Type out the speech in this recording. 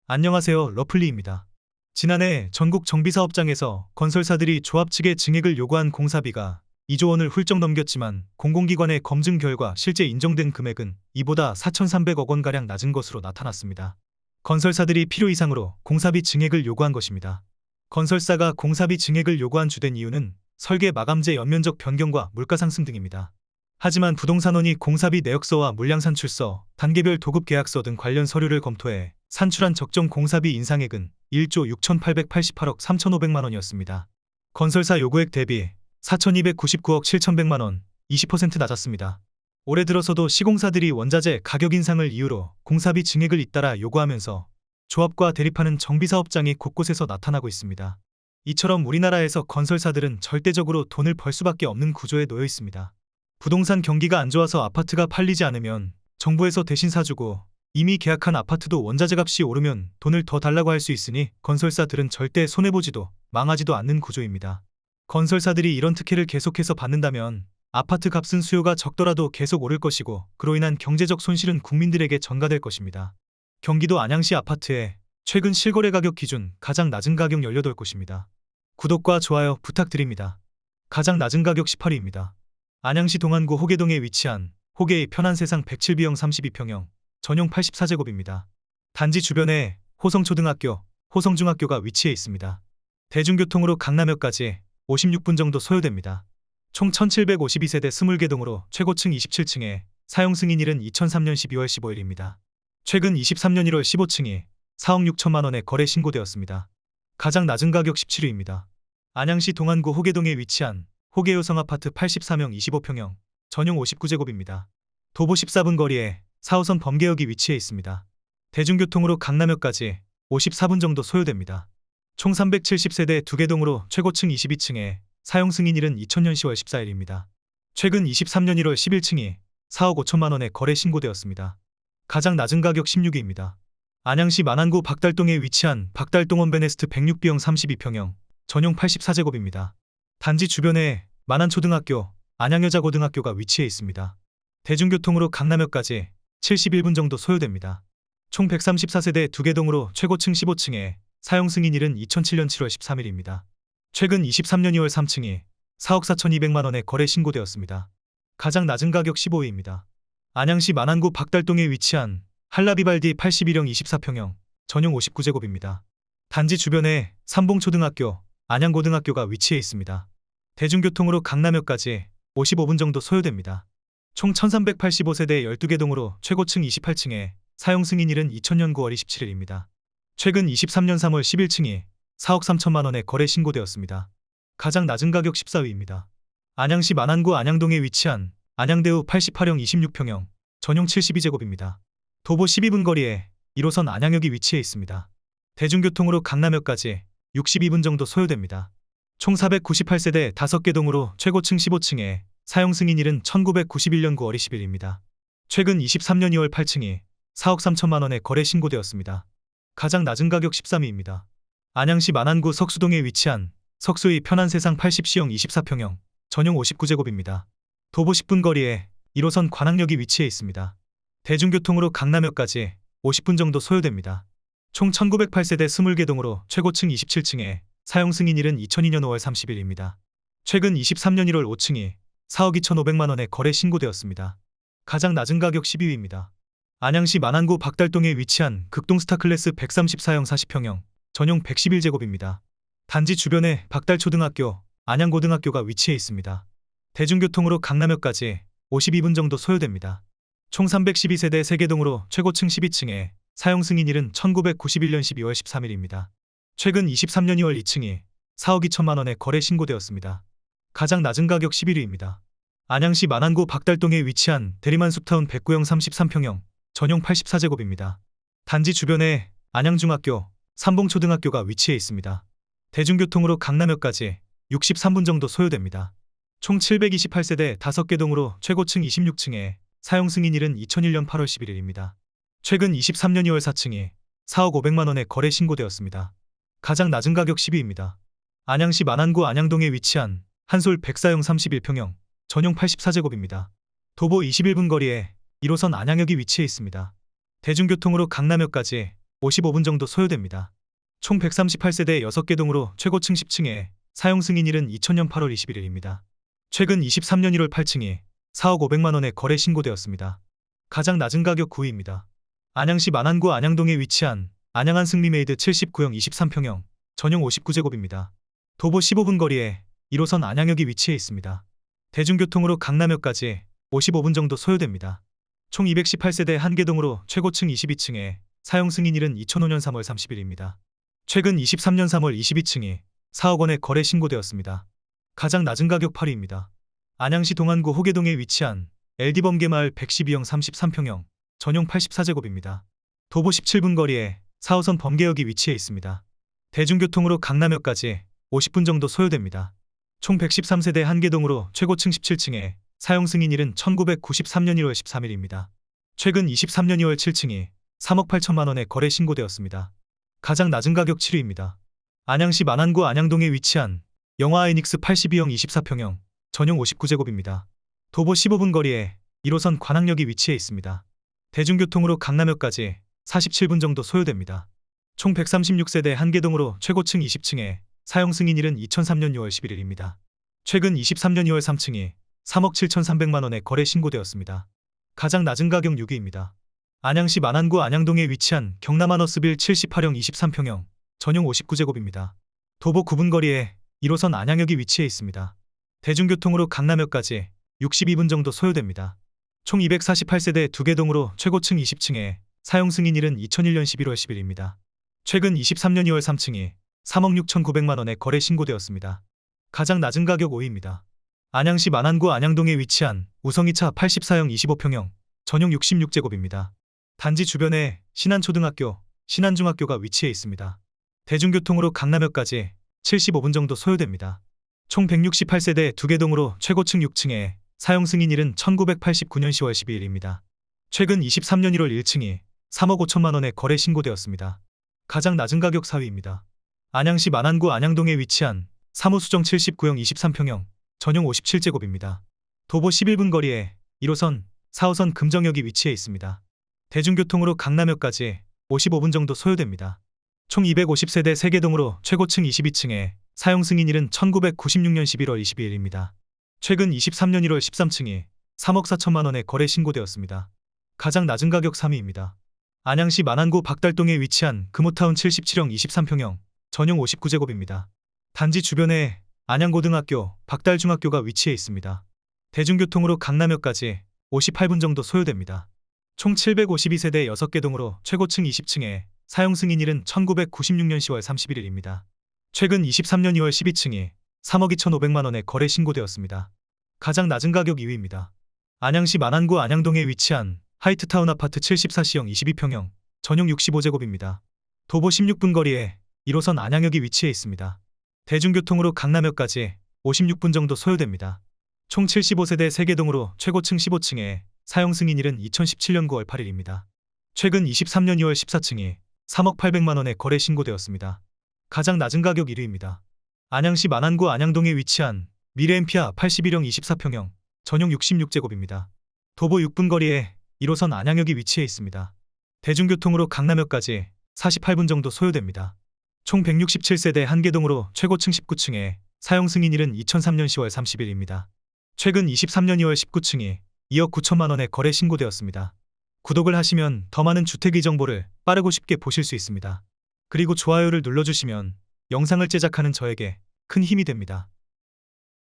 안녕하세요. 러플리입니다. 지난해 전국 정비사업장에서 건설사들이 조합 측에 증액을 요구한 공사비가 2조 원을 훌쩍 넘겼지만 공공기관의 검증 결과 실제 인정된 금액은 이보다 4,300억 원가량 낮은 것으로 나타났습니다. 건설사들이 필요 이상으로 공사비 증액을 요구한 것입니다. 건설사가 공사비 증액을 요구한 주된 이유는 설계 마감재 연면적 변경과 물가 상승 등입니다. 하지만 부동산원이 공사비 내역서와 물량산출서, 단계별 도급계약서 등 관련 서류를 검토해 산출한 적정 공사비 인상액은 1조 6,888억 3,500만 원이었습니다. 건설사 요구액 대비 4,299억 7,100만 원, 20% 낮았습니다. 올해 들어서도 시공사들이 원자재 가격 인상을 이유로 공사비 증액을 잇따라 요구하면서 조합과 대립하는 정비사업장이 곳곳에서 나타나고 있습니다. 이처럼 우리나라에서 건설사들은 절대적으로 돈을 벌 수밖에 없는 구조에 놓여 있습니다. 부동산 경기가 안 좋아서 아파트가 팔리지 않으면 정부에서 대신 사주고 이미 계약한 아파트도 원자재 값이 오르면 돈을 더 달라고 할 수 있으니 건설사들은 절대 손해보지도 망하지도 않는 구조입니다. 건설사들이 이런 특혜를 계속해서 받는다면 아파트 값은 수요가 적더라도 계속 오를 것이고 그로 인한 경제적 손실은 국민들에게 전가될 것입니다. 경기도 안양시 아파트의 최근 실거래 가격 기준 가장 낮은 가격 18곳입니다. 구독과 좋아요 부탁드립니다. 가장 낮은 가격 18위입니다. 안양시 동안구 호계동에 위치한 호계의 편한세상 107B형 32평형 전용 84제곱입니다. 단지 주변에 호성초등학교, 호성중학교가 위치해 있습니다. 대중교통으로 강남역까지 56분 정도 소요됩니다. 총 1752세대 20개 동으로 최고층 27층에 사용 승인일은 2003년 12월 15일입니다. 최근 23년 1월 15층이 4억 6천만 원에 거래 신고되었습니다. 가장 낮은 가격 17위입니다. 안양시 동안구 호계동에 위치한 호계요성 아파트 84명 25평형 전용 59제곱입니다. 도보 14분 거리에 4호선 범계역이 위치해 있습니다. 대중교통으로 강남역까지 54분 정도 소요됩니다. 총 370세대 2개 동으로 최고층 22층에 사용 승인일은 2000년 10월 14일입니다. 최근 23년 1월 11층이 4억 5천만 원에 거래 신고되었습니다. 가장 낮은 가격 16위입니다. 안양시 만안구 박달동에 위치한 박달동원 베네스트 106B형 32평형 전용 84제곱입니다. 단지 주변에 만안초등학교, 안양여자고등학교가 위치해 있습니다. 대중교통으로 강남역까지 71분 정도 소요됩니다. 총 134세대 2개 동으로 최고층 15층에 사용 승인일은 2007년 7월 13일입니다. 최근 23년 2월 3층이 4억 4,200만 원에 거래 신고되었습니다. 가장 낮은 가격 15위입니다. 안양시 만안구 박달동에 위치한 한라비발디 81형 24평형 전용 59제곱입니다. 단지 주변에 삼봉초등학교, 안양고등학교가 위치해 있습니다. 대중교통으로 강남역까지 55분 정도 소요됩니다. 총 1385세대 12개 동으로 최고층 28층에 사용 승인일은 2000년 9월 27일입니다. 최근 23년 3월 11층이 4억 3천만 원에 거래 신고되었습니다. 가장 낮은 가격 14위입니다. 안양시 만안구 안양동에 위치한 안양대우 88형 26평형 전용 72제곱입니다. 도보 12분 거리에 1호선 안양역이 위치해 있습니다. 대중교통으로 강남역까지 62분 정도 소요됩니다. 총 498세대 5개 동으로 최고층 15층에 사용 승인일은 1991년 9월 20일입니다. 최근 23년 2월 8층이 4억 3천만 원에 거래 신고되었습니다. 가장 낮은 가격 13위입니다. 안양시 만안구 석수동에 위치한 석수의 편한세상 80C형 24평형 전용 59제곱입니다. 도보 10분 거리에 1호선 관악역이 위치해 있습니다. 대중교통으로 강남역까지 50분 정도 소요됩니다. 총 1908세대 20개 동으로 최고층 27층에 사용 승인일은 2002년 5월 30일입니다. 최근 23년 1월 5층이 4억 2,500만 원에 거래 신고되었습니다. 가장 낮은 가격 12위입니다. 안양시 만안구 박달동에 위치한 극동스타클래스 134형 40평형 전용 111제곱입니다. 단지 주변에 박달초등학교, 안양고등학교가 위치해 있습니다. 대중교통으로 강남역까지 52분 정도 소요됩니다. 총 312세대 3개 동으로 최고층 12층에 사용 승인일은 1991년 12월 13일입니다. 최근 23년 2월 2층이 4억 2천만 원에 거래 신고되었습니다. 가장 낮은 가격 11위입니다. 안양시 만안구 박달동에 위치한 대리만 숲타운 109형 33평형 전용 84제곱입니다. 단지 주변에 안양중학교, 삼봉초등학교가 위치해 있습니다. 대중교통으로 강남역까지 63분 정도 소요됩니다. 총 728세대 5개 동으로 최고층 26층에 사용 승인일은 2001년 8월 11일입니다. 최근 23년 2월 4층이 4억 500만 원에 거래 신고되었습니다. 가장 낮은 가격 10위입니다. 안양시 만안구 안양동에 위치한 한솔 104형 31평형 전용 84제곱입니다. 도보 21분 거리에 1호선 안양역이 위치해 있습니다. 대중교통으로 강남역까지 55분 정도 소요됩니다. 총 138세대 6개 동으로 최고층 10층에 사용 승인일은 2000년 8월 21일입니다. 최근 23년 1월 8층이 4억 500만 원에 거래 신고되었습니다. 가장 낮은 가격 9위입니다. 안양시 만안구 안양동에 위치한 안양한 승리메이드 79형 23평형 전용 59제곱입니다. 도보 15분 거리에 1호선 안양역이 위치해 있습니다. 대중교통으로 강남역까지 55분 정도 소요됩니다. 총 218세대 1개 동으로 최고층 22층에 사용 승인일은 2005년 3월 30일입니다. 최근 23년 3월 22층이 4억 원에 거래 신고되었습니다. 가장 낮은 가격 8위입니다. 안양시 동안구 호계동에 위치한 LD범계마을 112형 33평형 전용 84제곱입니다. 도보 17분 거리에 4호선 범계역이 위치해 있습니다. 대중교통으로 강남역까지 50분 정도 소요됩니다. 총 113세대 1개 동으로 최고층 17층에 사용 승인일은 1993년 1월 13일입니다. 최근 23년 2월 7층이 3억 8천만 원에 거래 신고되었습니다. 가장 낮은 가격 7위입니다. 안양시 만안구 안양동에 위치한 영화아이닉스 82형 24평형 전용 59제곱입니다. 도보 15분 거리에 1호선 관악역이 위치해 있습니다. 대중교통으로 강남역까지 47분 정도 소요됩니다. 총 136세대 1개 동으로 최고층 20층에 사용 승인일은 2003년 6월 11일입니다. 최근 23년 2월 3층이 3억 7,300만 원에 거래 신고되었습니다. 가장 낮은 가격 6위입니다. 안양시 만안구 안양동에 위치한 경남아너스빌 78형 23평형 전용 59제곱입니다. 도보 9분 거리에 1호선 안양역이 위치해 있습니다. 대중교통으로 강남역까지 62분 정도 소요됩니다. 총 248세대 2개 동으로 최고층 20층에 사용 승인일은 2001년 11월 10일입니다. 최근 23년 2월 3층이 3억 6,900만 원에 거래 신고되었습니다. 가장 낮은 가격 5위입니다. 안양시 만안구 안양동에 위치한 우성이차 84형 25평형 전용 66제곱입니다. 단지 주변에 신안초등학교, 신안중학교가 위치해 있습니다. 대중교통으로 강남역까지 75분 정도 소요됩니다. 총 168세대 2개 동으로 최고층 6층에 사용 승인일은 1989년 10월 12일입니다. 최근 23년 1월 1층이 3억 5천만 원에 거래 신고되었습니다. 가장 낮은 가격 4위입니다. 안양시 만안구 안양동에 위치한 사무수정 79형 23평형 전용 57제곱입니다. 도보 11분 거리에 1호선, 4호선 금정역이 위치해 있습니다. 대중교통으로 강남역까지 55분 정도 소요됩니다. 총 250세대 3개 동으로 최고층 22층에 사용 승인일은 1996년 11월 22일입니다. 최근 23년 1월 13층이 3억 4천만 원에 거래 신고되었습니다. 가장 낮은 가격 3위입니다. 안양시 만안구 박달동에 위치한 금호타운 77형 23평형 전용 59제곱입니다. 단지 주변에 안양고등학교, 박달중학교가 위치해 있습니다. 대중교통으로 강남역까지 58분 정도 소요됩니다. 총 752세대 6개 동으로 최고층 20층에 사용 승인일은 1996년 10월 31일입니다. 최근 23년 2월 12층이 3억 2,500만 원에 거래 신고되었습니다. 가장 낮은 가격 2위입니다. 안양시 만안구 안양동에 위치한 하이트타운 아파트 74C형 22평형 전용 65제곱입니다. 도보 16분 거리에 1호선 안양역이 위치해 있습니다. 대중교통으로 강남역까지 56분 정도 소요됩니다. 총 75세대 3개 동으로 최고층 15층에 사용 승인일은 2017년 9월 8일입니다. 최근 23년 2월 14층이 3억 800만 원에 거래 신고되었습니다. 가장 낮은 가격 1위입니다. 안양시 만안구 안양동에 위치한 미래엠피아 81형 24평형 전용 66제곱입니다. 도보 6분 거리에 1호선 안양역이 위치해 있습니다. 대중교통으로 강남역까지 48분 정도 소요됩니다. 총 167세대 1개 동으로 최고층 19층에 사용 승인일은 2003년 10월 30일입니다. 최근 23년 2월 19층이 2억 9천만 원에 거래 신고되었습니다. 구독을 하시면 더 많은 주택의 정보를 빠르고 쉽게 보실 수 있습니다. 그리고 좋아요를 눌러주시면 영상을 제작하는 저에게 큰 힘이 됩니다.